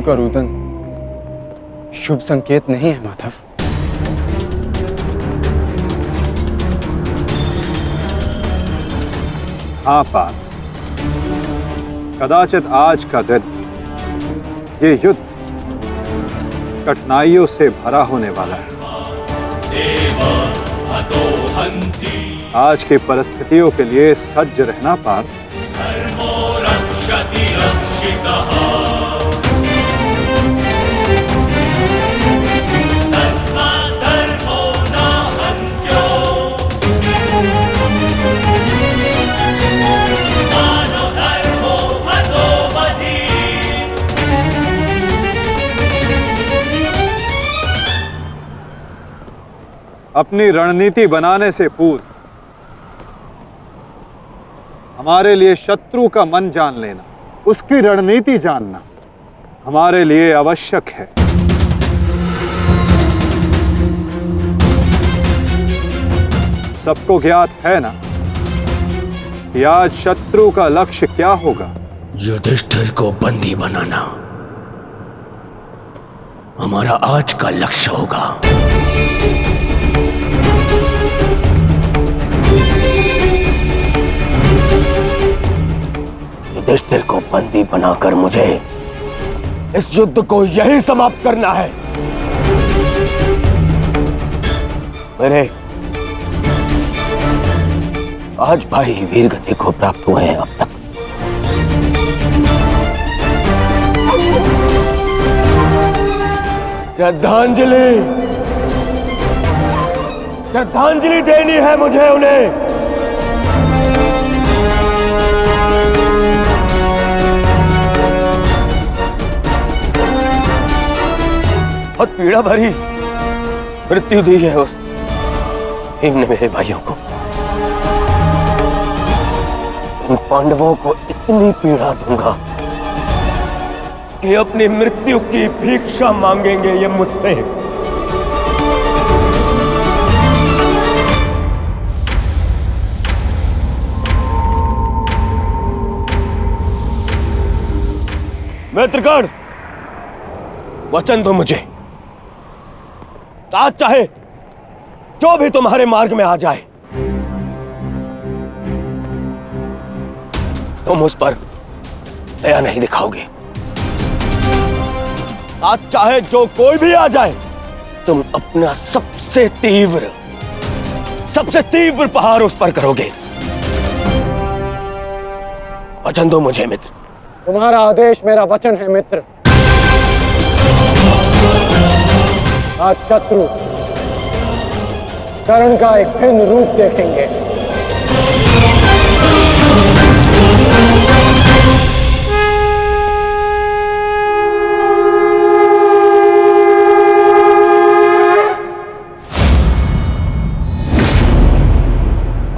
का रुदन शुभ संकेत नहीं है माधव। हाँ पार्थ, कदाचित आज का दिन, ये युद्ध कठिनाइयों से भरा होने वाला है। आज की परिस्थितियों के लिए सज्ज रहना पार्थ। अपनी रणनीति बनाने से पूर्व हमारे लिए शत्रु का मन जान लेना, उसकी रणनीति जानना हमारे लिए आवश्यक है। सबको ज्ञात है ना कि आज शत्रु का लक्ष्य क्या होगा? युधिष्ठिर को बंदी बनाना हमारा आज का लक्ष्य होगा। युधिष्ठिर को बंदी बनाकर मुझे इस युद्ध को यहीं समाप्त करना है। मेरे आज भाई वीर गति को प्राप्त हुए हैं। अब तक श्रद्धांजलि देनी है मुझे उन्हें। बहुत पीड़ा भरी मृत्यु दी है उस भीम ने मेरे भाइयों को। इन पांडवों को इतनी पीड़ा दूंगा कि अपनी मृत्यु की भिक्षा मांगेंगे ये मुझसे। मित्रगण, वचन दो मुझे, आज चाहे जो भी तुम्हारे मार्ग में आ जाए, तुम उस पर दया नहीं दिखाओगे। आज चाहे जो कोई भी आ जाए, तुम अपना सबसे तीव्र प्रहार उस पर करोगे। वचन दो मुझे मित्र। तुम्हारा आदेश मेरा वचन है मित्र। आज शत्रु कर्ण का एक भिन्न रूप देखेंगे।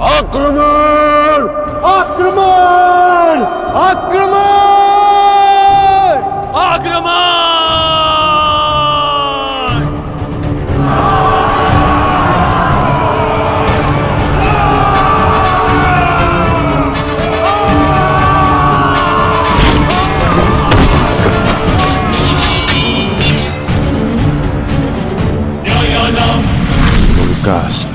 आक्रमण! आक्रमण! आक्रमण! आक्रमण! उनका अस्त्र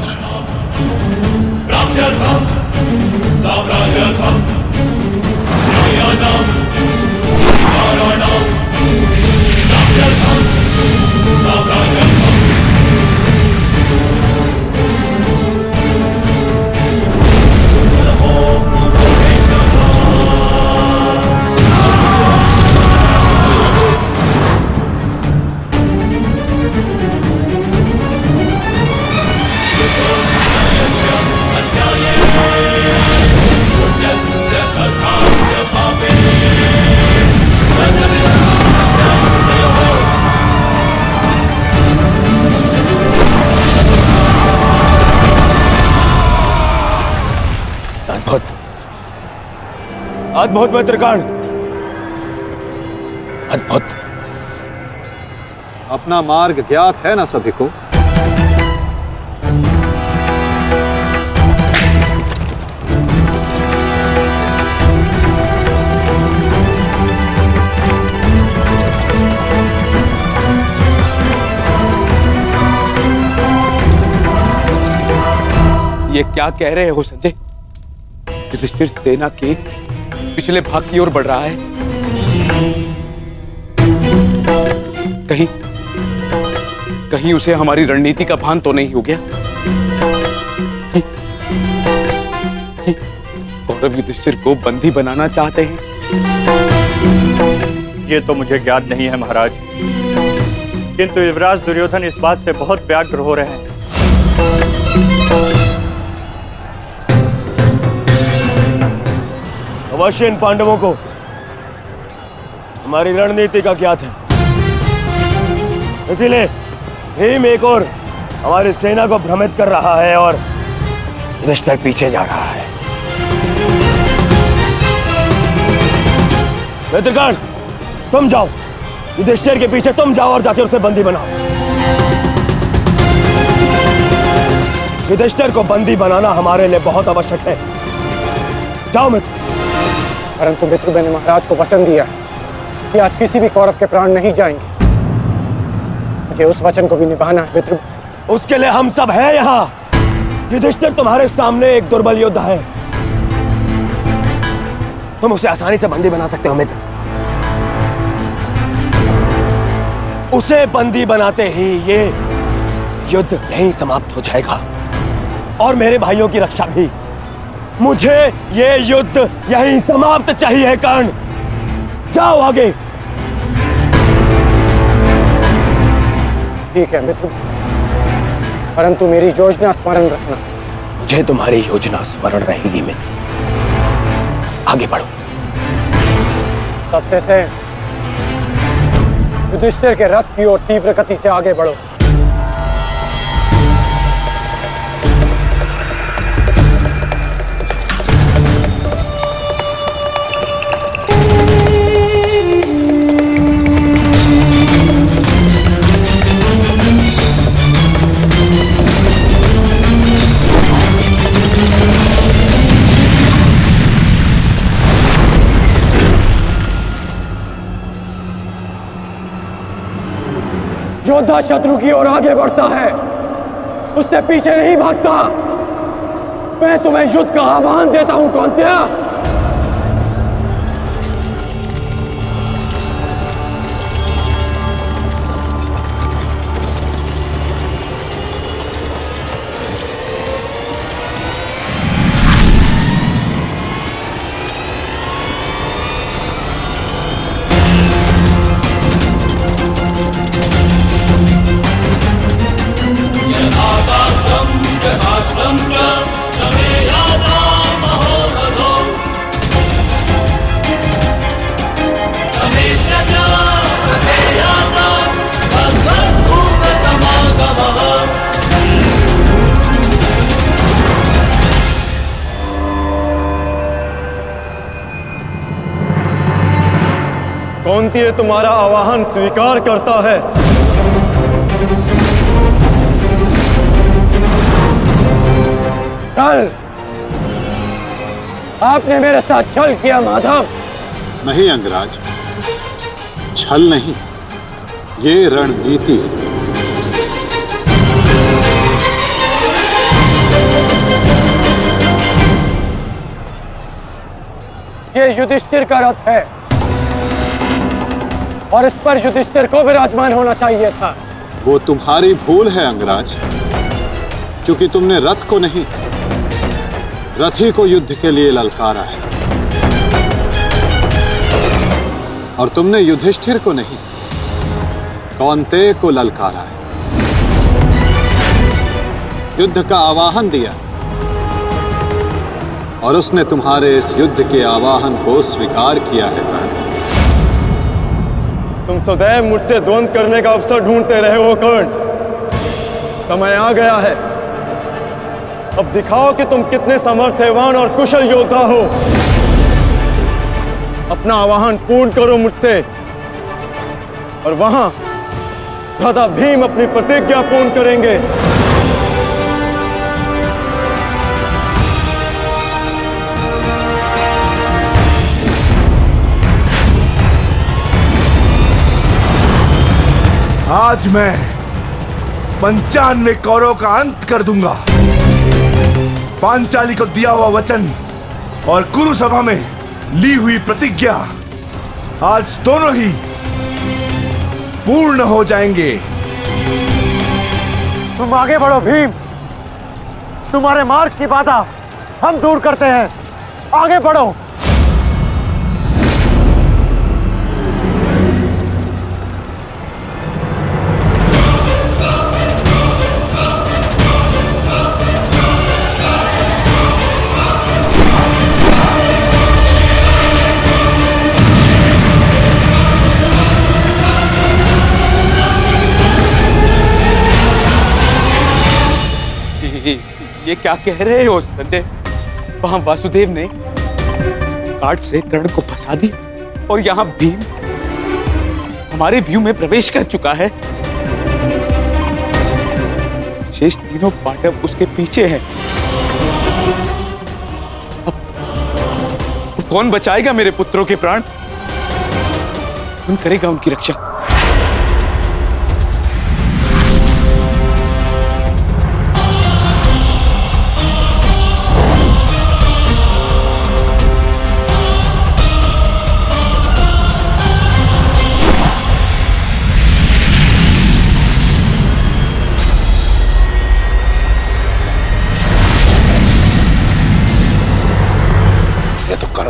अद्भुत मित्रगण, अद्भुत। अपना मार्ग ज्ञात है ना सभी को? ये क्या कह रहे हो संजय? युधिष्ठिर सेना के पिछले भाग की ओर बढ़ रहा है। कहीं उसे हमारी रणनीति का भान तो नहीं हो गया? कौरव युधिष्ठिर को बंदी बनाना चाहते हैं। ये तो मुझे ज्ञात नहीं है महाराज, किंतु युवराज दुर्योधन इस बात से बहुत व्यग्र हो रहे हैं। अवश्य इन पांडवों को हमारी रणनीति का ज्ञात है, इसीलिए भीम एक और हमारी सेना को भ्रमित कर रहा है और युधिष्ठिर पीछे जा रहा है। मित्रगण, तुम जाओ, युधिष्ठिर के पीछे तुम जाओ और जाकर उसे बंदी बनाओ। युधिष्ठिर को बंदी बनाना हमारे लिए बहुत आवश्यक है। जाओ मित्र। परंतु मित्र, मैंने महाराज को वचन दिया है कि आज किसी भी कौरव के प्राण नहीं जाएंगे। मुझे उस वचन को भी निभाना है मित्र। उसके लिए हम सब हैं यहाँ। युधिष्ठिर तुम्हारे सामने एक दुर्बल योद्धा है, तुम उसे आसानी से बंदी बना सकते हो मित्र। उसे बंदी बनाते ही ये युद्ध यहीं समाप्त हो जाएगा और मेरे भाइयों की रक्षा भी। मुझे ये युद्ध यहीं समाप्त चाहिए। कर्ण, जाओ आगे। ठीक है मित्र, परंतु मेरी योजना स्मरण रखना। मुझे तुम्हारी योजना स्मरण रहेगी मित्र। आगे बढ़ो। तब से युधिष्ठिर के रथ की ओर तीव्र गति से आगे बढ़ो। योद्धा शत्रु की ओर आगे बढ़ता है, उससे पीछे नहीं भागता। मैं तुम्हें युद्ध का आह्वान देता हूं कौन्तेय। कौन्तेय तुम्हारा आवाहन स्वीकार करता है। कल आपने मेरे साथ छल किया माधव। नहीं अंगराज, छल नहीं, ये रणनीति है। ये युधिष्ठिर का रथ है और इस पर युधिष्ठिर को विराजमान होना चाहिए था। वो तुम्हारी भूल है अंगराज, क्योंकि तुमने रथ को नहीं, रथी को युद्ध के लिए ललकारा है। और तुमने युधिष्ठिर को नहीं, कौन्तेय को ललकारा है, युद्ध का आवाहन दिया और उसने तुम्हारे इस युद्ध के आवाहन को स्वीकार किया है। तुम सदैव मुझसे द्वंद्व करने का अवसर ढूंढते रहे हो कर्ण। समय आ गया है, अब दिखाओ कि तुम कितने समर्थवान और कुशल योद्धा हो। अपना आवाहन पूर्ण करो मुझसे और वहां भ्राता भीम अपनी प्रतिज्ञा पूर्ण करेंगे। आज मैं 95 कौरवों का अंत कर दूंगा। पांचाली को दिया हुआ वचन और कुरु सभा में ली हुई प्रतिज्ञा आज दोनों ही पूर्ण हो जाएंगे। तुम आगे बढ़ो भीम, तुम्हारे मार्ग की बाधा हम दूर करते हैं, आगे बढ़ो। ये क्या कह रहे हो संजय? वहां वासुदेव ने काट से कर्ण को फंसा दिया और यहाँ भीम हमारे व्यू में प्रवेश कर चुका है। शेष तीनों पांडव उसके पीछे हैं। अब कौन बचाएगा मेरे पुत्रों के प्राण? कौन करेगा उनकी रक्षा?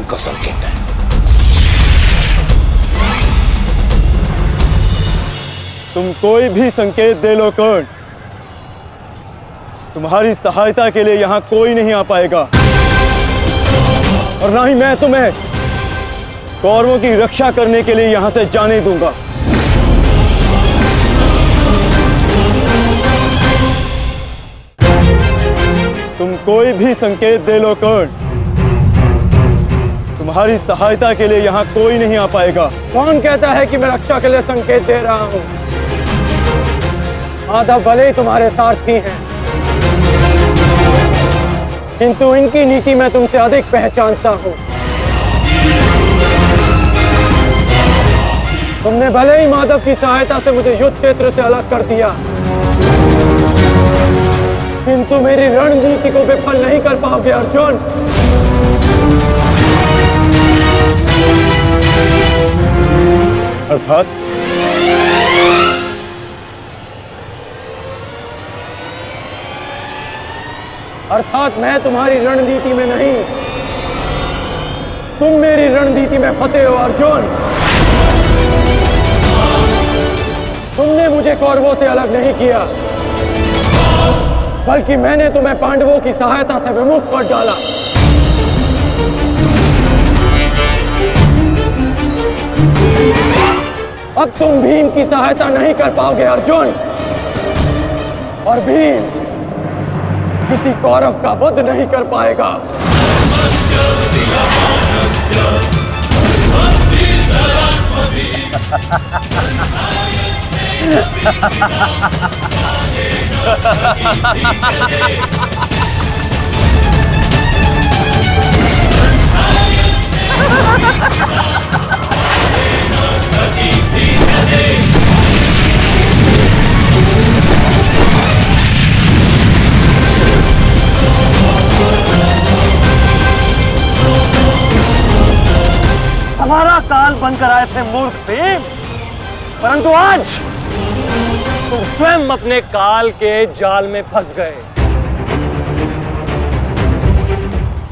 का संकेत है। तुम कोई भी संकेत दे लो कर्ण, तुम्हारी सहायता के लिए यहां कोई नहीं आ पाएगा और ना ही मैं तुम्हें कौरवों की रक्षा करने के लिए यहां से जाने दूंगा। तुम कोई भी संकेत दे लो कर्ण, तुम्हारी सहायता के लिए यहां कोई नहीं आ पाएगा। कौन कहता है कि मैं रक्षा के लिए संकेत दे रहा हूं? माधव भले ही तुम्हारे सारथी हैं, किंतु इनकी नीति मैं तुमसे अधिक पहचानता हूं। तुमने भले ही माधव की सहायता से मुझे युद्ध क्षेत्र से अलग कर दिया, किंतु मेरी रणनीति को विफल नहीं कर पाओगे अर्जुन। अर्थात मैं तुम्हारी रणनीति में नहीं, तुम मेरी रणनीति में फंसे हो अर्जुन। तुमने मुझे कौरवों से अलग नहीं किया, बल्कि मैंने तुम्हें पांडवों की सहायता से विमुख कर डाला। अब तुम भीम की सहायता नहीं कर पाओगे अर्जुन, और भीम किसी कौरव का वध नहीं कर पाएगा। हमारा काल बनकर आए थे मूर्ख भीम, परंतु आज तुम स्वयं अपने काल के जाल में फंस गए।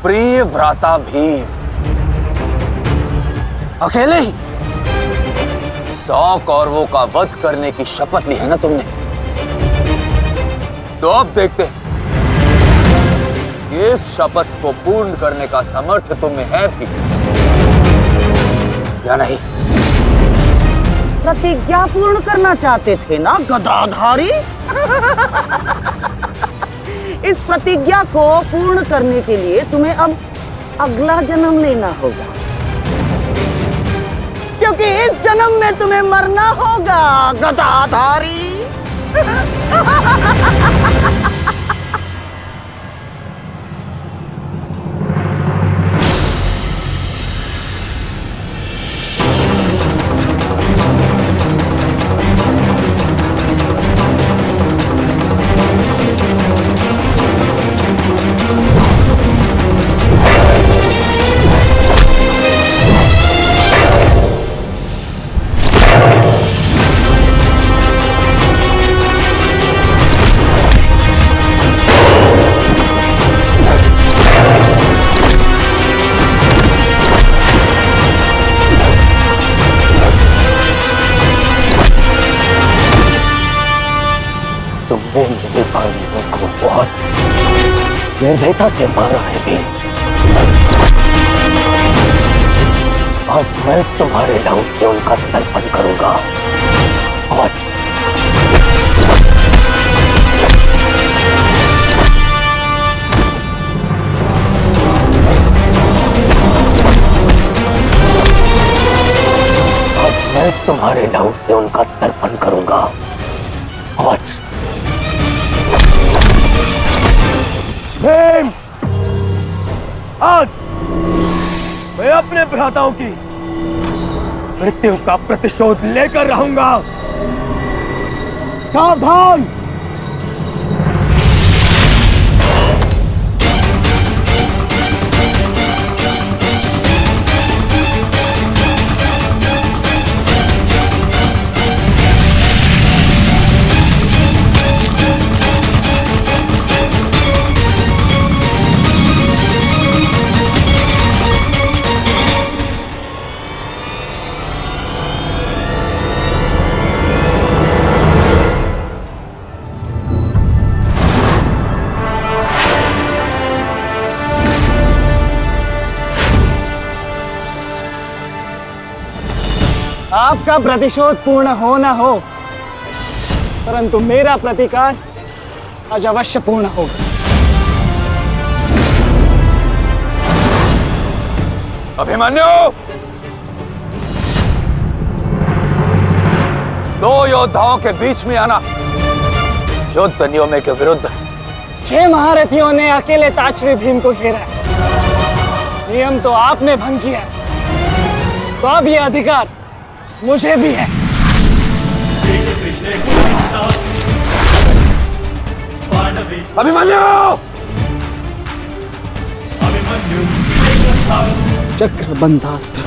प्रिय भ्राता भीम, अकेले ही 100 कौरवों का वध करने की शपथ ली है ना तुमने? तो अब देखते हैं कि इस शपथ को पूर्ण करने का सामर्थ्य तुम में है भी या नहीं। प्रतिज्ञा पूर्ण करना चाहते थे ना गदाधारी? इस प्रतिज्ञा को पूर्ण करने के लिए तुम्हें अब अगला जन्म लेना होगा, क्योंकि इस जन्म में तुम्हें मरना होगा गदाधारी। तुमने मेरे भाइयों को बहुत निर्दयता से मारा है भीम। आज मैं तुम्हारे नाम से उनका तर्पण करूंगा। और मैं तुम्हारे नाम से उनका तर्पण करूंगा। और भीम, आज मैं अपने भ्राताओं की मृत्यु का प्रतिशोध लेकर रहूंगा। सावधान! आपका प्रतिशोध पूर्ण हो ना हो, परंतु मेरा प्रतिकार आज अवश्य पूर्ण होगा। अभिमन्यु, दो योद्धाओं के बीच में आना युद्ध नियमों के विरुद्ध। 6 महारथियों ने अकेले ताचरी भीम को घेरा है। नियम तो आपने भंग किया है, तो अब यह अधिकार मुझे भी है। अभिमन्यु! चक्रबंधास्त्र।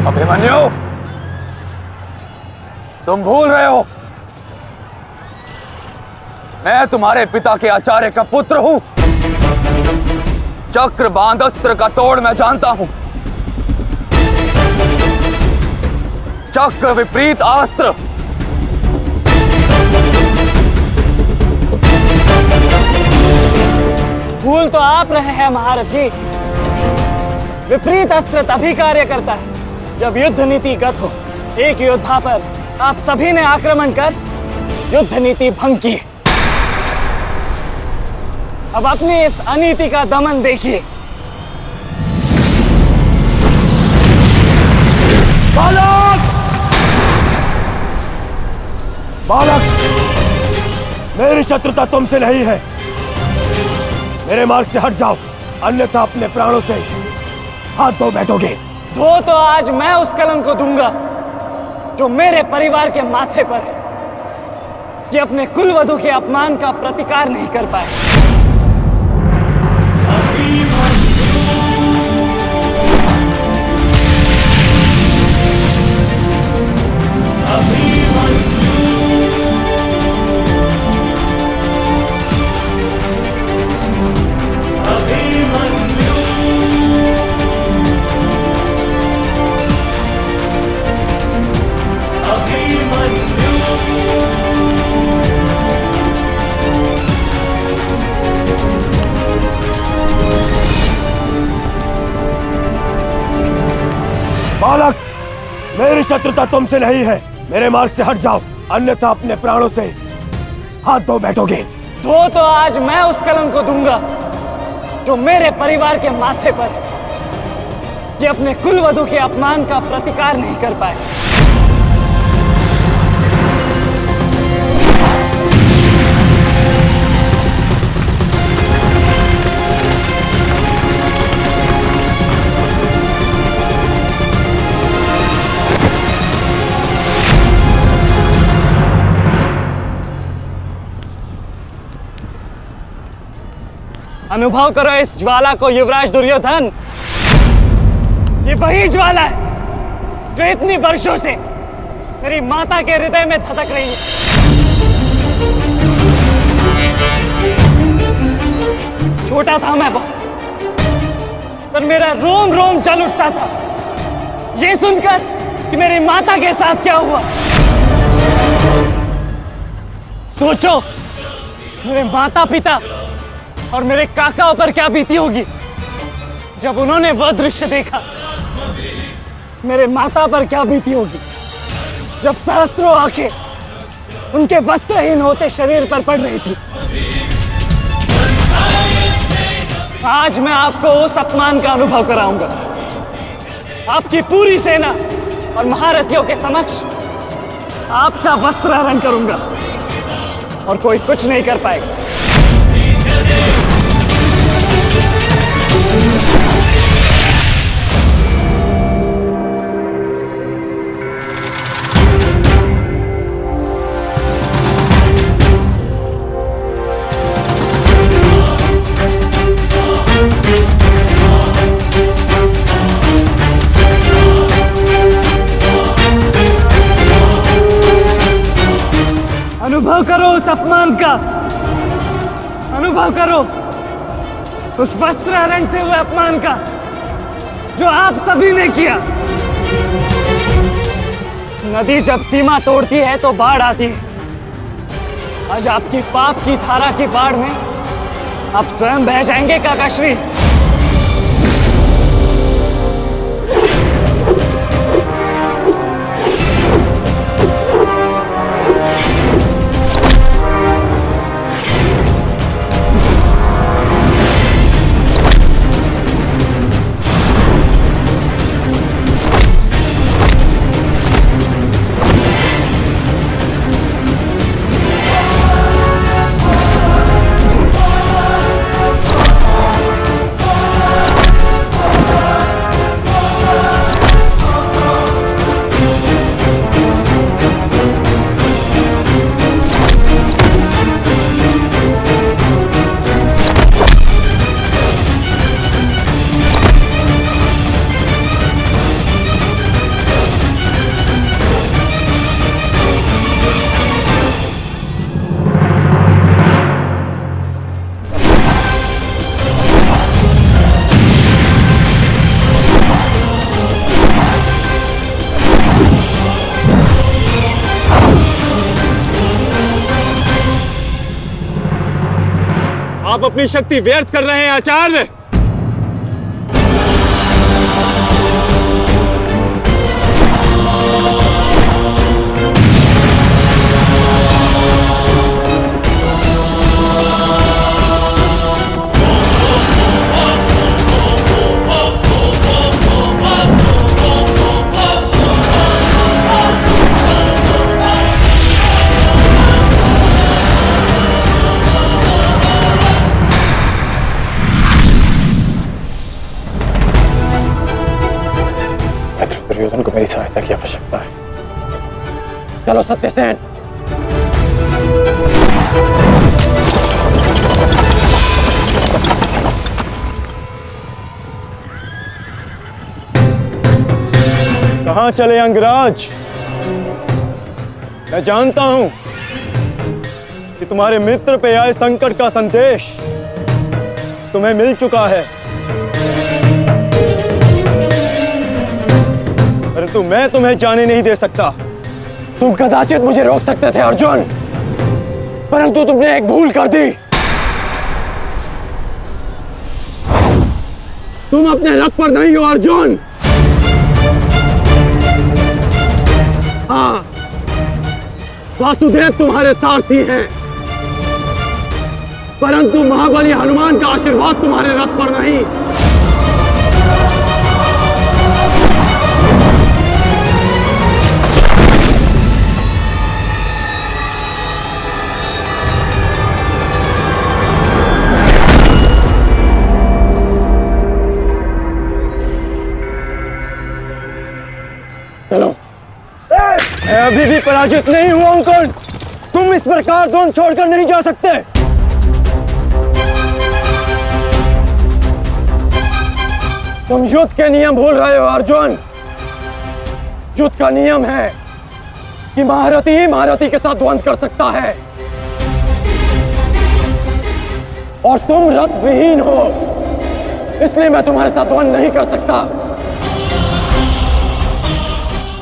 अभिमन्यु, तुम भूल रहे हो, मैं तुम्हारे पिता के आचार्य का पुत्र हूं। चक्रबांध अस्त्र का तोड़ मैं जानता हूं। चक्र विपरीत अस्त्र भूल तो आप रहे हैं महारथी। विपरीत अस्त्र तभी कार्य करता है जब युद्ध नीति गत हो। एक योद्धा पर आप सभी ने आक्रमण कर युद्ध नीति भंग की। अब अपनी इस अनीति का दमन देखिए। बालक! बालक! मेरी शत्रुता तुमसे नहीं है। मेरे मार्ग से हट जाओ, अन्यथा अपने प्राणों से हाथ धो बैठोगे। धो तो आज मैं उस कलंक को दूंगा जो मेरे परिवार के माथे पर है, कि अपने कुलवधु के अपमान का प्रतिकार नहीं कर पाए। बालक, मेरी शत्रुता तुमसे नहीं है। मेरे मार्ग से हट जाओ, अन्यथा अपने प्राणों से हाथ धो बैठोगे। धो तो आज मैं उस कलंक को दूंगा जो मेरे परिवार के माथे पर है, कि अपने कुलवधु के अपमान का प्रतिकार नहीं कर पाए। अनुभव करो इस ज्वाला को युवराज दुर्योधन। ये वही ज्वाला है जो इतनी वर्षों से मेरी माता के हृदय में धधक रही है। छोटा था मैं बहुत, पर मेरा रोम रोम जल उठता था ये सुनकर कि मेरी माता के साथ क्या हुआ। सोचो, मेरे माता पिता और मेरे काकाओं पर क्या बीती होगी जब उन्होंने वह दृश्य देखा। मेरे माता पर क्या बीती होगी जब सहस्त्रों आंखें उनके वस्त्रहीन होते शरीर पर पड़ रही थी। आज मैं आपको उस अपमान का अनुभव कराऊंगा। आपकी पूरी सेना और महारथियों के समक्ष आपका वस्त्र हरण करूंगा और कोई कुछ नहीं कर पाएगा। अनुभव करो उस अपमान का, अनुभव करो उस वस्त्र हरण से हुए अपमान का जो आप सभी ने किया। नदी जब सीमा तोड़ती है तो बाढ़ आती है। आज आपकी पाप की धारा की बाढ़ में आप स्वयं बह जाएंगे काकाश्री। आप अपनी शक्ति व्यर्थ कर रहे हैं आचार्य। दुर्योधन को मेरी सहायता की आवश्यकता है। चलो सत्यसेन। कहां चले अंगराज? मैं जानता हूं कि तुम्हारे मित्र पे आए संकट का संदेश तुम्हें मिल चुका है, परंतु मैं तुम्हें जाने नहीं दे सकता। तुम कदाचित मुझे रोक सकते थे अर्जुन, परंतु तुमने एक भूल कर दी। तुम अपने रथ पर नहीं हो अर्जुन। हाँ, वासुदेव तुम्हारे सारथी हैं, परंतु महाबली हनुमान का आशीर्वाद तुम्हारे रथ पर नहीं। चलो। मैं अभी भी पराजित नहीं हुआ हूं कर्ण। तुम इस प्रकार द्रोण छोड़कर नहीं जा सकते। तुम युद्ध के नियम भूल रहे हो अर्जुन। युद्ध का नियम है कि महारथी ही महारथी के साथ द्वंद्व कर सकता है, और तुम रथ विहीन हो, इसलिए मैं तुम्हारे साथ द्वंद्व नहीं कर सकता।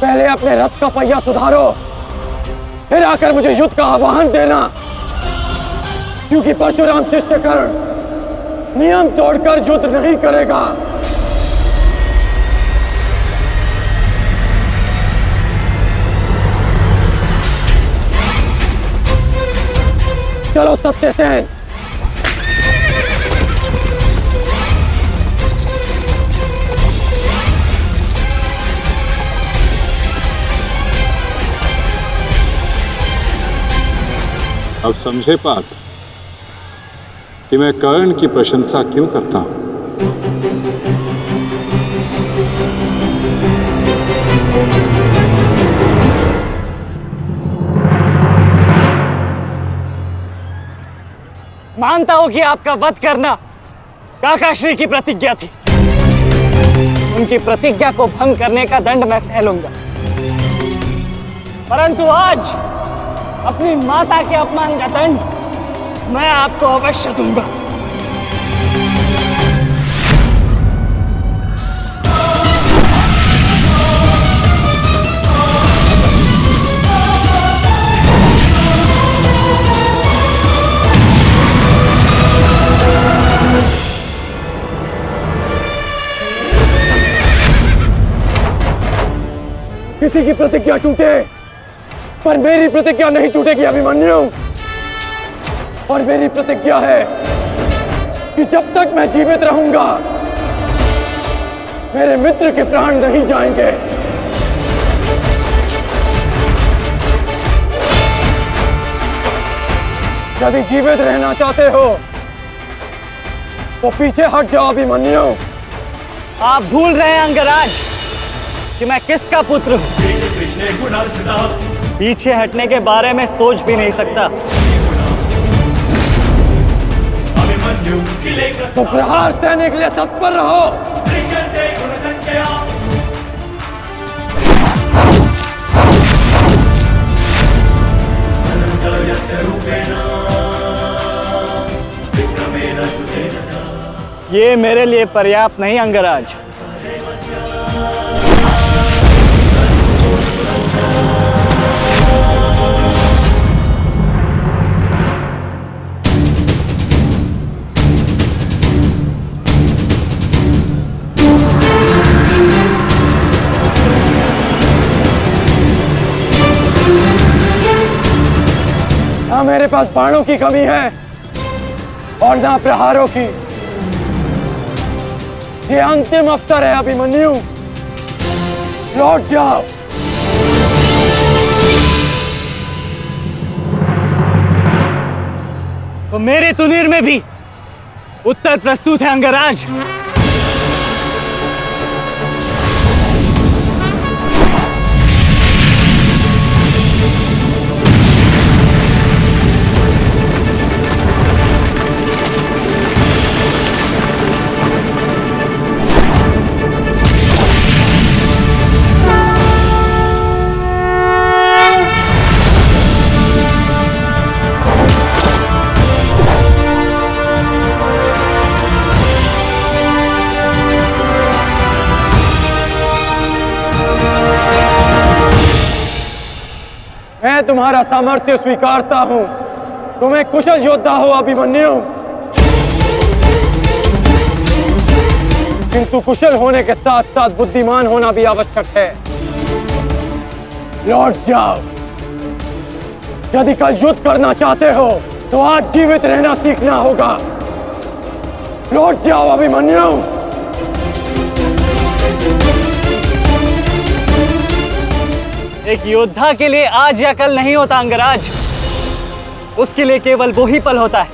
पहले अपने रथ का पहिया सुधारो, फिर आकर मुझे युद्ध का आह्वान देना, क्योंकि परशुराम शिष्य कर्ण नियम तोड़कर युद्ध नहीं करेगा। चलो सत्यसेन। अब समझे पार्थ कि मैं कर्ण की प्रशंसा क्यों करता हूं। मानता हूं कि आपका वध करना काकाश्री की प्रतिज्ञा थी। उनकी प्रतिज्ञा को भंग करने का दंड मैं सह लूंगा, परंतु आज अपनी माता के अपमान का दंड मैं आपको अवश्य दूंगा। किसी की प्रतिज्ञा टूटे, पर मेरी प्रतिज्ञा नहीं टूटेगी अभिमन्यु। और मेरी प्रतिज्ञा है कि जब तक मैं जीवित रहूंगा, मेरे मित्र के प्राण नहीं जाएंगे। यदि जीवित रहना चाहते हो तो पीछे हट जाओ अभिमन्यु। आप भूल रहे हैं अंगराज कि मैं किसका पुत्र हूं। पीछे हटने के बारे में सोच भी नहीं सकता। तो प्रहार सहने के लिए तत्पर रहो। ये मेरे लिए पर्याप्त नहीं अंगराज। ना मेरे पास बाणों की कमी है और ना प्रहारों की। ये अंतिम अवसर है अभिमन्यु, लौट जाओ। तो मेरे तुनीर में भी उत्तर प्रस्तुत है अंगराज। मैं तुम्हारा सामर्थ्य स्वीकारता हूं। तुम एक कुशल योद्धा हो अभिमन्यु, किंतु कुशल होने के साथ साथ बुद्धिमान होना भी आवश्यक है। लौट जाओ। यदि कल युद्ध करना चाहते हो तो आज जीवित रहना सीखना होगा। लौट जाओ अभिमन्यु। एक योद्धा के लिए आज या कल नहीं होता अंगराज। उसके लिए केवल वो ही पल होता है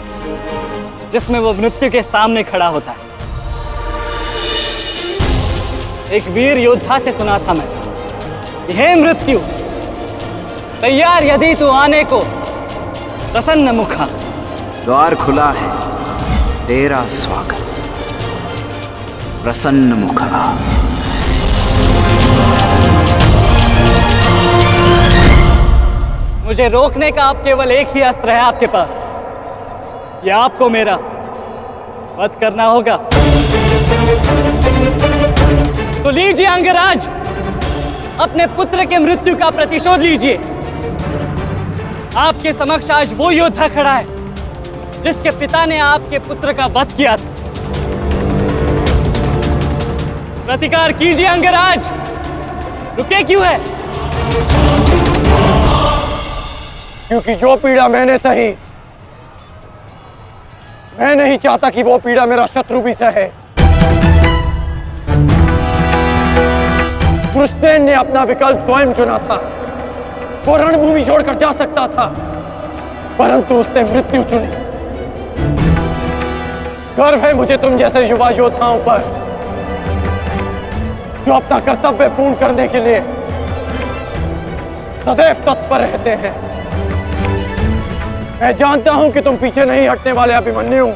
जिसमें वो मृत्यु के सामने खड़ा होता है। एक वीर योद्धा से सुना था मैं, हे मृत्यु, तैयार यदि तू आने को, प्रसन्न मुखा। द्वार खुला है, तेरा स्वागत, प्रसन्न मुखा। मुझे रोकने का अब केवल एक ही अस्त्र है आपके पास। यह आपको मेरा वध करना होगा। तो लीजिए अंगराज, अपने पुत्र के मृत्यु का प्रतिशोध लीजिए। आपके समक्ष आज वो योद्धा खड़ा है जिसके पिता ने आपके पुत्र का वध किया था। प्रतिकार कीजिए अंगराज, रुके क्यों है? क्योंकि जो पीड़ा मैंने सही, मैं नहीं चाहता कि वो पीड़ा मेरा शत्रु भी सहे। कृष्णेन ने अपना विकल्प स्वयं चुना था। वो रणभूमि छोड़कर जा सकता था, परंतु उसने मृत्यु चुनी। गर्व है मुझे तुम जैसे युवा योद्धाओं पर, जो अपना कर्तव्य पूर्ण करने के लिए सदैव तत्पर रहते हैं। मैं जानता हूं कि तुम पीछे नहीं हटने वाले अभिमन्यु,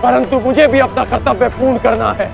परंतु मुझे भी अपना कर्तव्य पूर्ण करना है।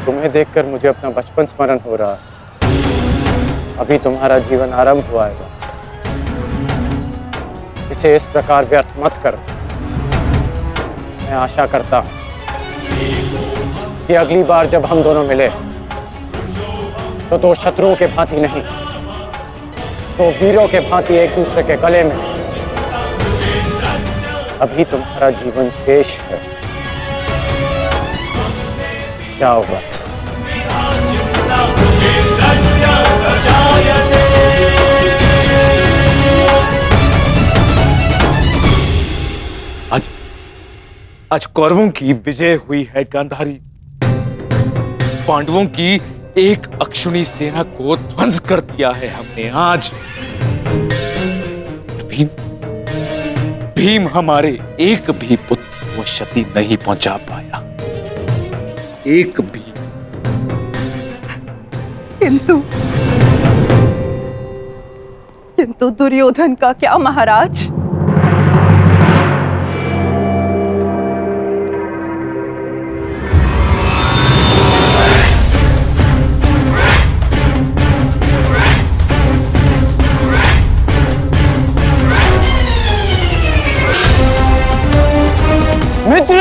तुम्हें देखकर मुझे अपना बचपन स्मरण हो रहा है। अभी तुम्हारा जीवन आरंभ हुआ है वत्स। इसे इस प्रकार व्यर्थ मत करो। मैं आशा करता हूं कि अगली बार जब हम दोनों मिले तो दो शत्रुओं के भांति नहीं, दो वीरों के भांति एक दूसरे के गले में। अभी तुम्हारा जीवन शेष है। जाओ वत्स। आज कौरवों की विजय हुई है गांधारी। पांडवों की एक अक्षुणी सेना को ध्वंस कर दिया है हमने आज। भीम हमारे एक भी पुत्र को क्षति नहीं पहुंचा पाया, एक भी। किंतु दुर्योधन का क्या महाराज? मित्र,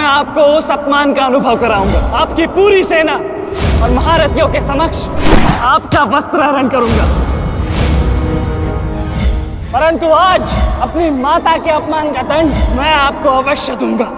आपको उस अपमान का अनुभव कराऊंगा। आपकी पूरी सेना और महारथियों के समक्ष आपका वस्त्र हरण करूंगा। परंतु आज अपनी माता के अपमान का दंड मैं आपको अवश्य दूंगा।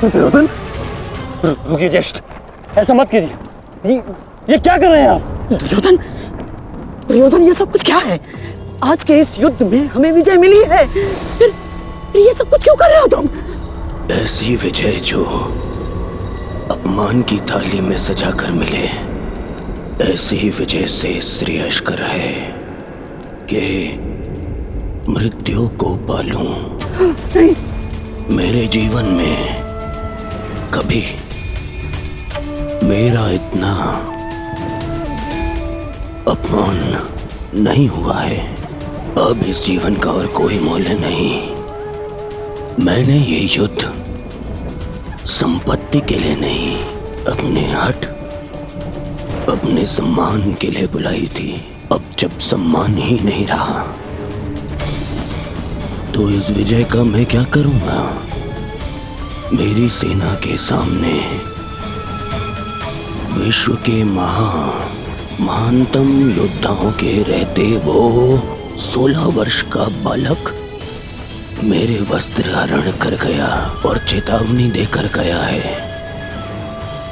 दुर्योधन, रुकिए ज्येष्ठ, ऐसा मत कीजिए। ये क्या कर रहे हैं आप? दुर्योधन, दुर्योधन, ये सब कुछ क्या है? आज के इस युद्ध में हमें विजय मिली है, फिर ये सब कुछ क्यों कर रहे हो तुम? ऐसी विजय जो अपमान की थाली में सजा कर मिले, ऐसी ही विजय से श्रेयस्कर है कि मृत्यु को पालूं। मेरे जीवन में कभी मेरा इतना अपमान नहीं हुआ है। अब इस जीवन का और कोई मूल्य नहीं। मैंने ये युद्ध संपत्ति के लिए नहीं, अपने हट, अपने सम्मान के लिए बुलाई थी। अब जब सम्मान ही नहीं रहा तो इस विजय का मैं क्या करूंगा? मेरी सेना के सामने विश्व के महानतम योद्धाओं के रहते वो 16 वर्ष का बालक मेरे वस्त्र हरण कर गया और चेतावनी देकर गया है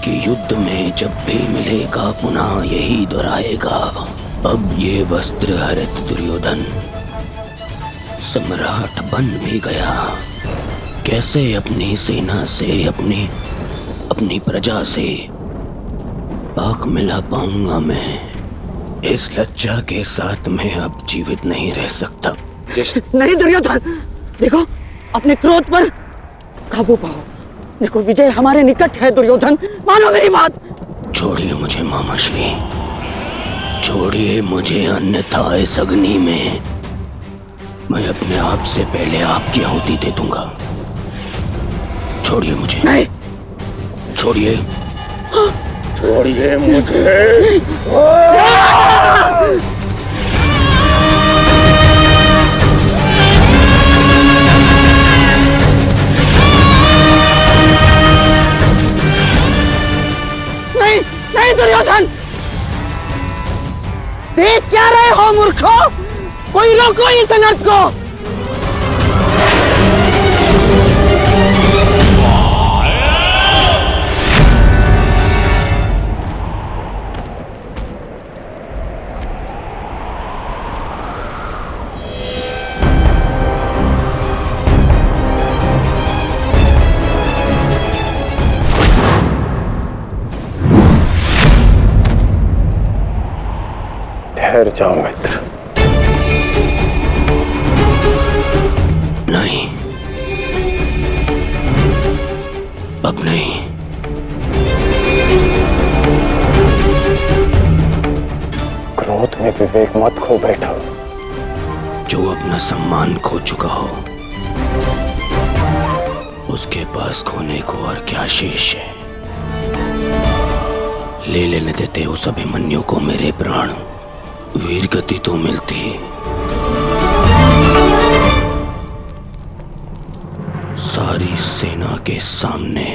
कि युद्ध में जब भी मिलेगा पुनः यही दोहराएगा। अब ये वस्त्र हरित दुर्योधन सम्राट बन भी गया। कैसे अपनी सेना से, अपनी प्रजा से आंख मिला पाऊंगा मैं? इस लज्जा के साथ मैं अब जीवित नहीं रह सकता। नहीं दुर्योधन, देखो अपने क्रोध पर काबू पाओ। देखो विजय हमारे निकट है दुर्योधन, मानो मेरी बात। छोड़िए मुझे मामाश्री, छोड़िए मुझे, अन्यथा इस अग्नि में मैं अपने आप से पहले आपकी आहुति दे दूंगा। छोड़िए मुझे। नहीं, छोड़िए, छोड़िए मुझे। नहीं नहीं दुर्योधन, देख क्या रहे हो मूर्खों? कोई रोको इस अनर्थ को। ठहर जाओ मित्र। नहीं, अब नहीं। क्रोध में विवेक मत खो बैठा। जो अपना सम्मान खो चुका हो उसके पास खोने को और क्या शेष है? ले लेने देते उस अभिमन्यु को मेरे प्राण, वीर गति तो मिलती। सारी सेना के सामने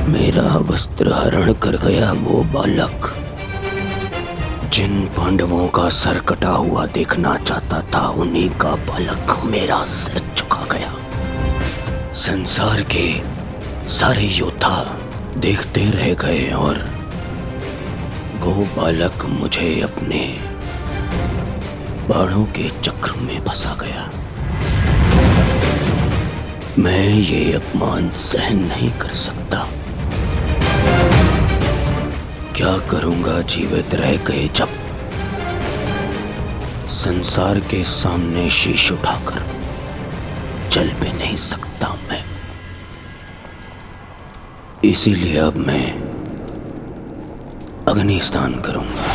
मेरा वस्त्र हरण कर गया वो बालक जिन पांडवों का सर कटा हुआ देखना चाहता था, उन्हीं का बालक मेरा सिर झुका गया। संसार के सारे योद्धा देखते रह गए और वो बालक मुझे अपने बाणों के चक्र में फंसा गया। मैं ये अपमान सहन नहीं कर सकता। क्या करूंगा जीवित रह गए जब संसार के सामने शीश उठाकर चल भी नहीं सकता मैं। इसीलिए अब मैं अग्नि स्नान करूंगा।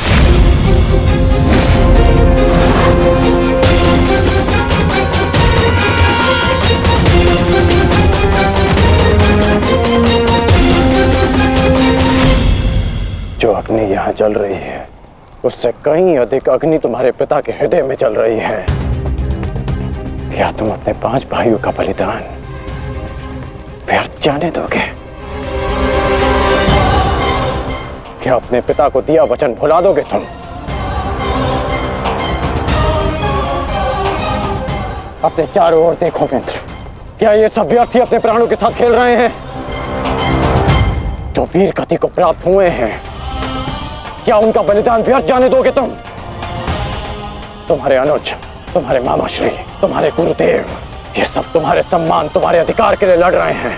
जो अग्नि यहाँ जल रही है, उससे कहीं अधिक अग्नि तुम्हारे पिता के हृदय में जल रही है। क्या तुम अपने 5 भाइयों का बलिदान व्यर्थ जाने दोगे? क्या अपने पिता को दिया वचन भुला दोगे तुम? अपने चारों ओर देखो मित्र, क्या ये सब व्यर्थी अपने प्राणों के साथ खेल रहे हैं? जो वीर गति को प्राप्त हुए हैं, क्या उनका बलिदान व्यर्थ जाने दोगे तुम? तुम्हारे अनुज, तुम्हारे मामाश्री, तुम्हारे गुरुदेव, ये सब तुम्हारे सम्मान, तुम्हारे अधिकार के लिए लड़ रहे हैं,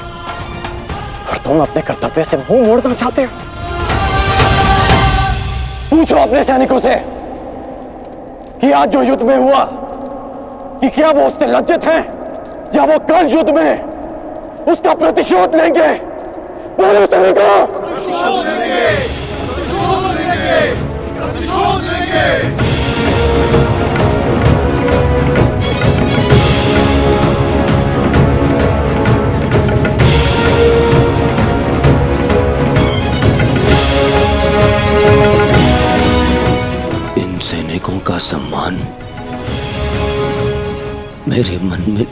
और तुम अपने कर्तव्य से मुंह मोड़ना चाहते हो। पूछो अपने सैनिकों से कि आज जो युद्ध में हुआ, कि क्या वो उससे लज्जित हैं, या वो कल युद्ध में उसका प्रतिशोध लेंगे? बोलो सैनिकों, प्रतिशोध लेंगे, प्रतिशोध लेंगे, प्रतिशोध लेंगे। इन सैनिकों का सम्मान मेरे मन में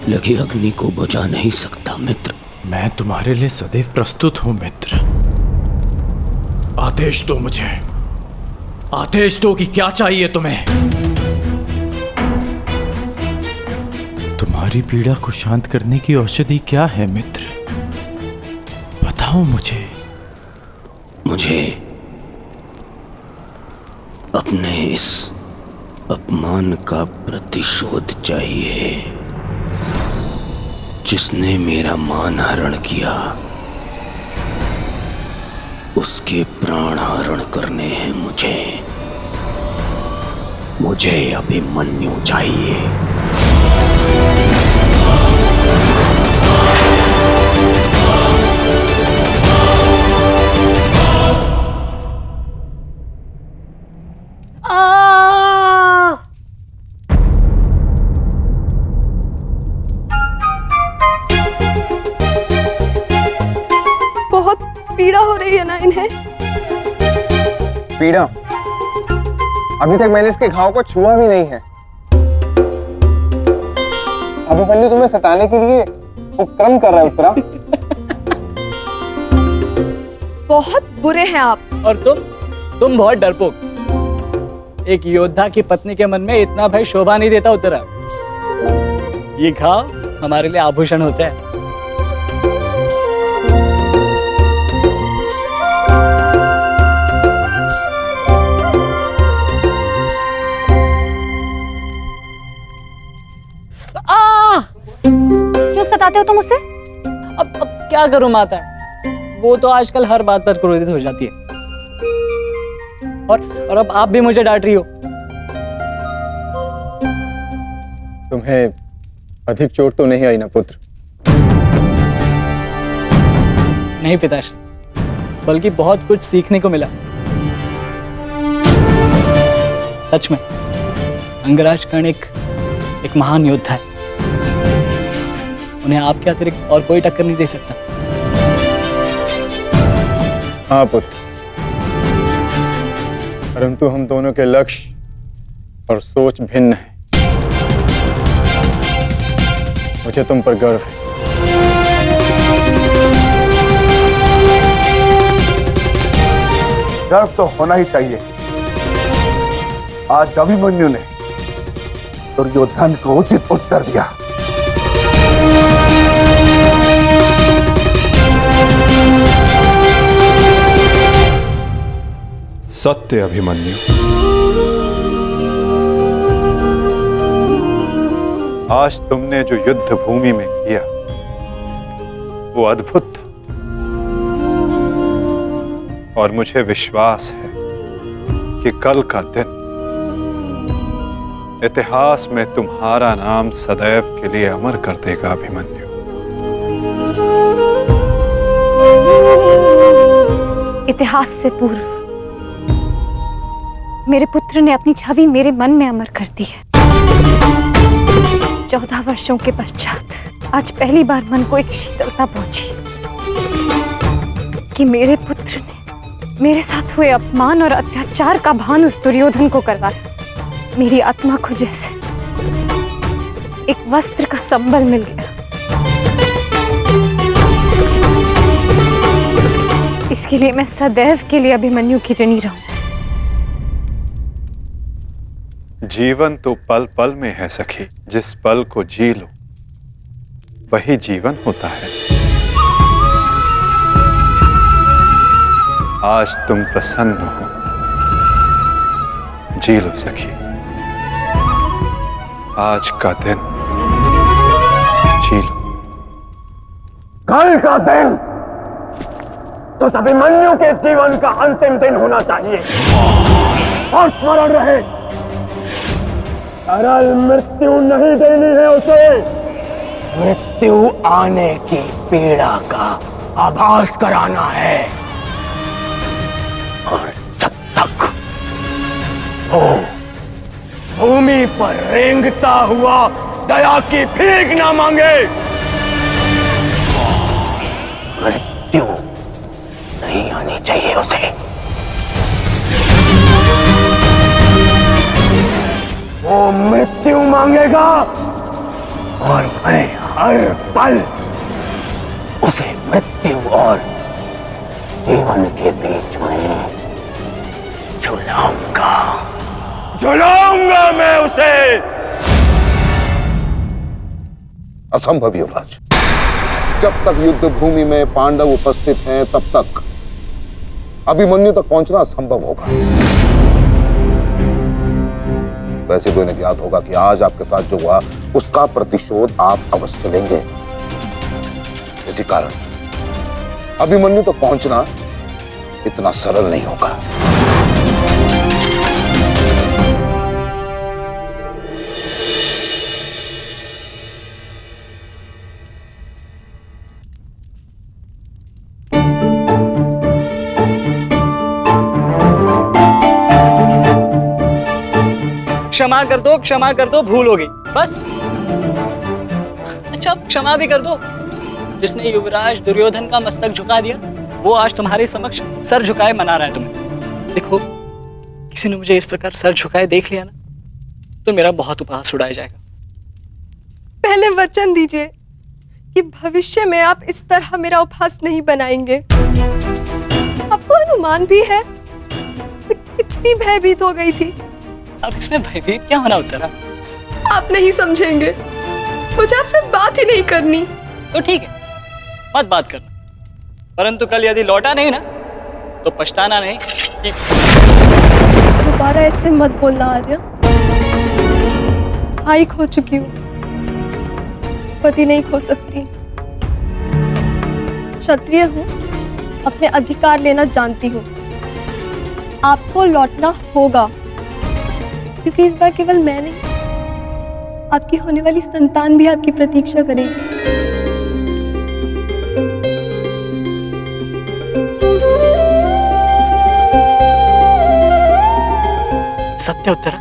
लगी अग्नि को बुझा नहीं सकता मित्र। मैं तुम्हारे लिए सदैव प्रस्तुत हूं मित्र। आदेश दो मुझे, आदेश दो कि क्या चाहिए तुम्हें। तुम्हारी पीड़ा को शांत करने की औषधि क्या है मित्र, बताओ मुझे। मुझे अपने इस अपमान का प्रतिशोध चाहिए। जिसने मेरा मान हरण किया, उसके प्राण हरण करने हैं मुझे। मुझे अभिमन्यु चाहिए। बहुत पीड़ा हो रही है ना इन्हें? पीड़ा? अभी तक मैंने इसके घाव को छुआ भी नहीं है। अभिमन्यु तुम्हें सताने के लिए उपक्रम कर रहा है उत्तरा। बहुत बुरे हैं आप। और तुम बहुत डरपोक। एक योद्धा की पत्नी के मन में इतना भय शोभा नहीं देता उत्तरा। ये घाव हमारे लिए आभूषण होता है। क्यों सताते हो तुम उसे? अब क्या करूं माता, वो तो आजकल हर बात पर क्रोधित हो जाती है। और अब आप भी मुझे डांट रही हो। तुम्हें अधिक चोट तो नहीं आई ना पुत्र? नहीं पिताश्री, बल्कि बहुत कुछ सीखने को मिला। सच में अंगराज कर्ण एक महान योद्धा है। उन्हें आपके अतिरिक्त और कोई टक्कर नहीं दे सकता। हाँ पुत्र, परंतु हम दोनों के लक्ष्य और सोच भिन्न है। मुझे तुम पर गर्व है। गर्व तो होना ही चाहिए, आज अभिमन्यु ने दुर्योधन को उचित उत्तर दिया। सत्य अभिमन्यु, आज तुमने जो युद्ध भूमि में किया वो अद्भुत था, और मुझे विश्वास है कि कल का दिन इतिहास में तुम्हारा नाम सदैव के लिए अमर कर देगा अभिमन्यु। इतिहास से पूर्व मेरे पुत्र ने अपनी छवि मेरे मन में अमर कर दी है। 14 वर्षों के पश्चात आज पहली बार मन को एक शीतलता पहुंची कि मेरे पुत्र ने मेरे साथ हुए अपमान और अत्याचार का भान उस दुर्योधन को करवाया। मेरी आत्मा को जैसे एक वस्त्र का संबल मिल गया। इसके लिए मैं सदैव के लिए अभिमन्यु की ऋणी रहूं। जीवन तो पल पल में है सखी, जिस पल को जी लो वही जीवन होता है। आज तुम प्रसन्न हो, जी लो सखी, आज का दिन जी लो। कल का दिन तो अभिमन्यु के जीवन का अंतिम दिन होना चाहिए, और स्मरण रहे सरल मृत्यु नहीं देनी है उसे। मृत्यु आने की पीड़ा का आभास कराना है, और जब तक वो भूमि पर रेंगता हुआ दया की भीख ना मांगे, मृत्यु नहीं आनी चाहिए उसे। वो मृत्यु मांगेगा और मैं हर पल उसे मृत्यु और जीवन के बीच में झुलाऊंगा मैं उसे। असंभव युवराज, जब तक युद्ध भूमि में पांडव उपस्थित हैं तब तक अभिमन्यु तक पहुंचना असंभव होगा। वैसे तो इन्हें याद होगा कि आज आपके साथ जो हुआ उसका प्रतिशोध आप अवश्य लेंगे। इसी कारण अभिमन्यु तक पहुंचना इतना सरल नहीं होगा। क्षमा कर दो, भूल हो गई बस। अच्छा क्षमा भी कर दो। जिसने युवराज दुर्योधन का मस्तक झुका दिया वो आज तुम्हारे समक्ष सर झुकाए मना रहा है तुम्हें। देखो, किसी ने मुझे इस प्रकार सर झुकाए देख लिया ना तो मेरा बहुत उपहास उड़ाया जाएगा। पहले वचन दीजिए कि भविष्य में आप इस तरह मेरा उपहास नहीं बनाएंगे। आपको अनुमान भी है मैं कितनी भयभीत हो गई थी। अब इसमें भयभीत क्या होना उत्तरा? आप नहीं समझेंगे, मुझे आपसे बात ही नहीं करनी। तो ठीक है, मत बात करना, परंतु कल यदि लौटा नहीं ना तो पछताना नहीं कि... दोबारा ऐसे मत बोलना आर्य। भाई खो चुकी हूँ, पति नहीं खो सकती। क्षत्रिय हूँ, अपने अधिकार लेना जानती हूँ। आपको लौटना होगा, क्योंकि इस बार केवल मैं नहीं, आपकी होने वाली संतान भी आपकी प्रतीक्षा करेगी। सत्य उत्तरा?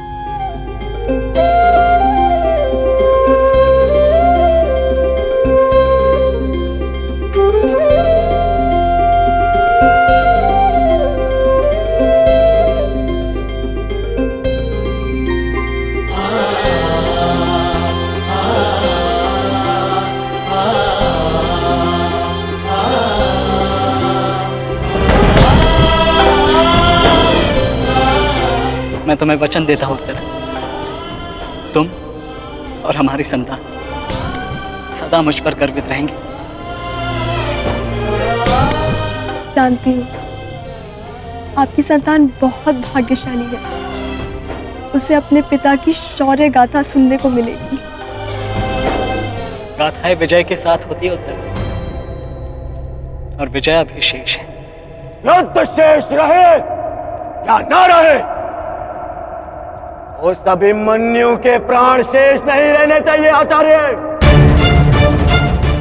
मैं तुम्हें वचन देता हूं उत्तरा, तुम और हमारी संतान सदा मुझ पर गर्वित रहेंगे। जानती हूँ आपकी संतान बहुत भाग्यशाली है, उसे अपने पिता की शौर्य गाथा सुनने को मिलेगी। गाथाएं विजय के साथ होती है उत्तरा, और विजय भी शेष है। युद्ध शेष रहे या ना रहे, उस अभिमन्यु के प्राण शेष नहीं रहने चाहिए आचार्य।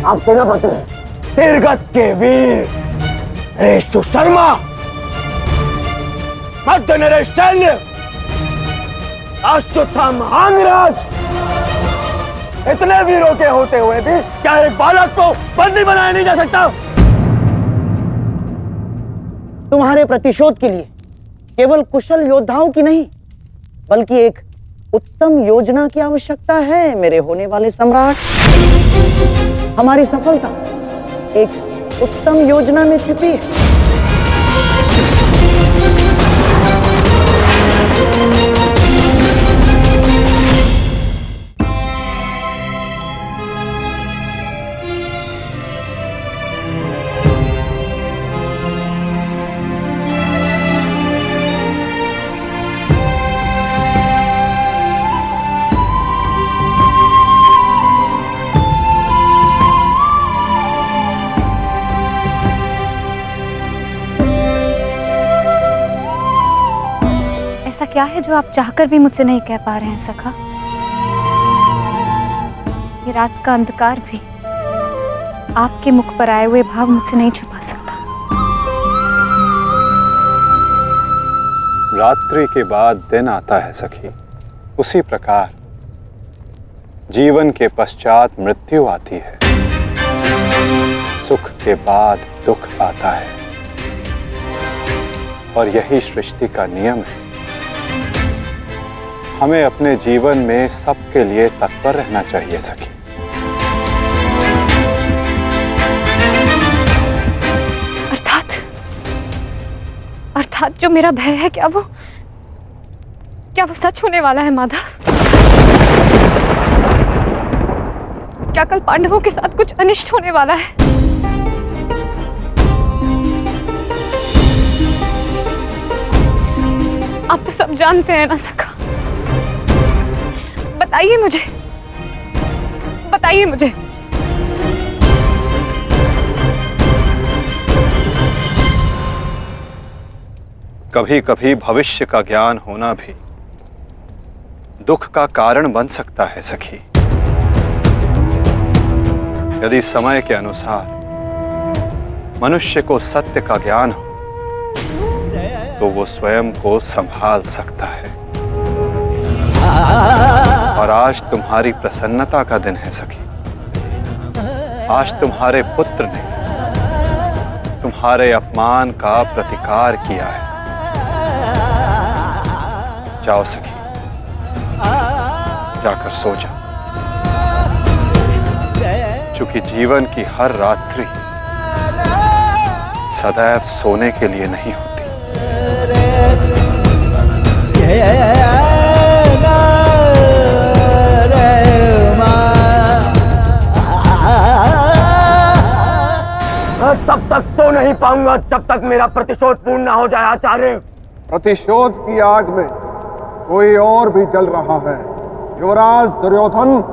आप सेनापति तीरगत के वीर नरेशु शर्मा, मध्य नरेश शैल्य, अश्वत्थाम अंगराज, इतने वीरों के होते हुए भी क्या एक बालक को बंदी बनाया नहीं जा सकता? तुम्हारे प्रतिशोध के लिए केवल कुशल योद्धाओं की नहीं, बल्कि एक उत्तम योजना की आवश्यकता है मेरे होने वाले सम्राट। हमारी सफलता एक उत्तम योजना में छिपी है। ऐसा क्या है जो आप चाहकर भी मुझसे नहीं कह पा रहे हैं सखा? ये रात का अंधकार भी आपके मुख पर आए हुए भाव मुझसे नहीं छुपा सकता। रात्रि के बाद दिन आता है सखी, उसी प्रकार जीवन के पश्चात मृत्यु आती है, सुख के बाद दुख आता है, और यही सृष्टि का नियम है। हमें अपने जीवन में सबके लिए तत्पर रहना चाहिए सखी। अर्थात जो मेरा भय है, क्या वो सच होने वाला है माधव? क्या कल पांडवों के साथ कुछ अनिष्ट होने वाला है? आप तो सब जानते हैं ना सखा, बताइए मुझे, बताइए मुझे। कभी कभी भविष्य का ज्ञान होना भी दुख का कारण बन सकता है सखी। यदि समय के अनुसार मनुष्य को सत्य का ज्ञान हो तो वो स्वयं को संभाल सकता है। और आज तुम्हारी प्रसन्नता का दिन है सखी। आज तुम्हारे पुत्र ने तुम्हारे अपमान का प्रतिकार किया है। जाओ सखी, जाकर सो जाओ, क्योंकि जीवन की हर रात्रि सदैव सोने के लिए नहीं होती। मैं तब तक सो नहीं पाऊंगा जब तक मेरा प्रतिशोध पूर्ण ना हो जाए आचार्य। प्रतिशोध की आग में कोई और भी जल रहा है। युवराज दुर्योधन,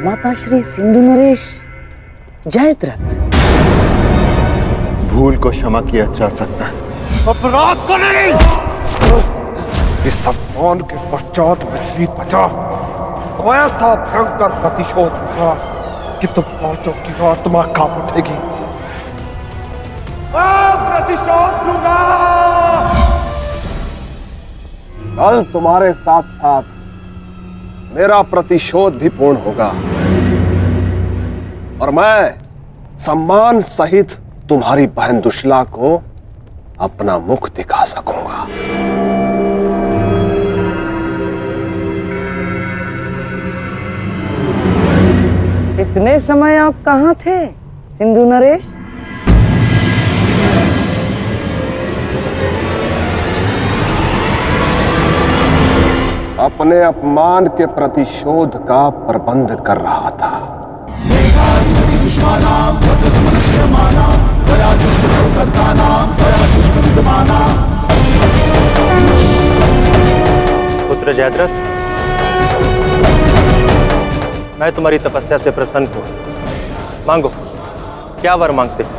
माता श्री सिंधु नरेश जयद्रथ। भूल को क्षमा किया जा सकता है, अपराध को नहीं। इस अपमान के पश्चात में जीत बचा तो ऐसा भयंकर प्रतिशोध होगा कि तुम पांचों की आत्मा कांप उठेगी। प्रतिशोध लूंगा। कल तुम्हारे साथ साथ मेरा प्रतिशोध भी पूर्ण होगा और मैं सम्मान सहित तुम्हारी बहन दुशला को अपना मुख दिखा सकूंगा। इतने समय आप कहाँ थे सिंधु नरेश? अपने अपमान के प्रतिशोध का प्रबंध कर रहा था। पुत्र जयद्रथ, मैं तुम्हारी तपस्या से प्रसन्न हूं। मांगो, क्या वर मांगते हो?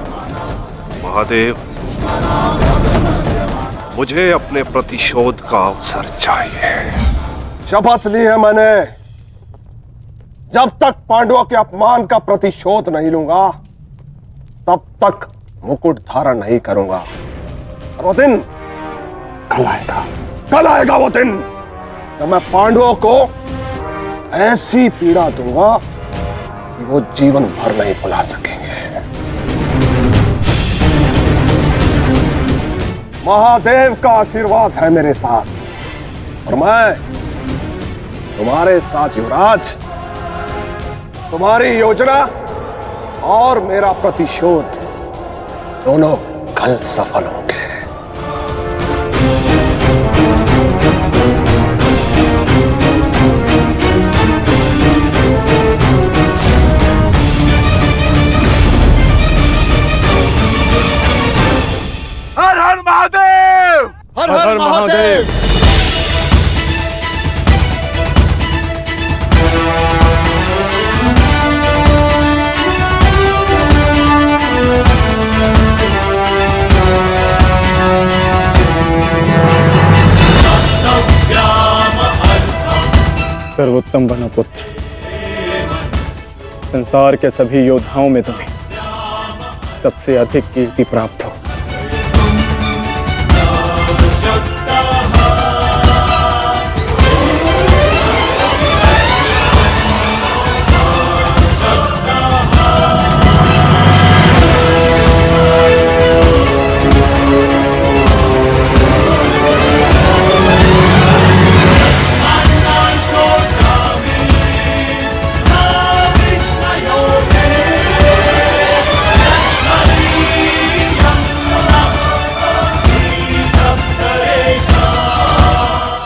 महादेव, मुझे अपने प्रतिशोध का अवसर चाहिए। शपथ ली है मैंने, जब तक पांडवों के अपमान का प्रतिशोध नहीं लूंगा तब तक मुकुट धारण नहीं करूंगा। और वो दिन कल आएगा वो दिन जब मैं पांडवों को ऐसी पीड़ा दूंगा कि वो जीवन भर नहीं भुला सकेंगे। महादेव का आशीर्वाद है मेरे साथ और मैं तुम्हारे साथ युवराज, तुम्हारी योजना और मेरा प्रतिशोध दोनों कल सफल होंगे। हर हर महादेव, हर हर महादेव। सर्वोत्तम बनो पुत्र, संसार के सभी योद्धाओं में तुम्हें सबसे अधिक कीर्ति प्राप्त हो।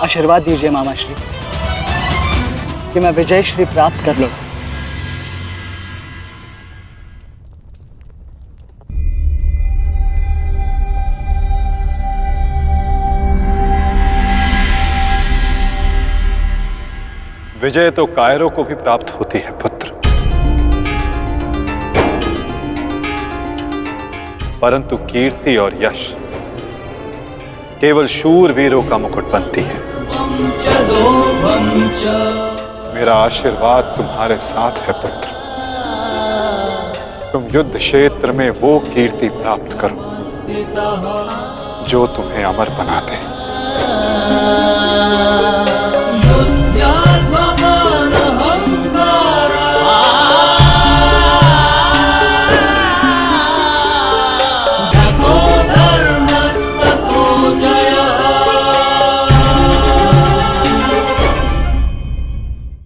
आशीर्वाद दीजिए मामा श्री कि मैं विजय श्री प्राप्त कर लूं। विजय तो कायरों को भी प्राप्त होती है पुत्र, परंतु कीर्ति और यश केवल शूरवीरों का मुकुट बनती है। मेरा आशीर्वाद तुम्हारे साथ है पुत्र। तुम युद्ध क्षेत्र में वो कीर्ति प्राप्त करो जो तुम्हें अमर बना दे।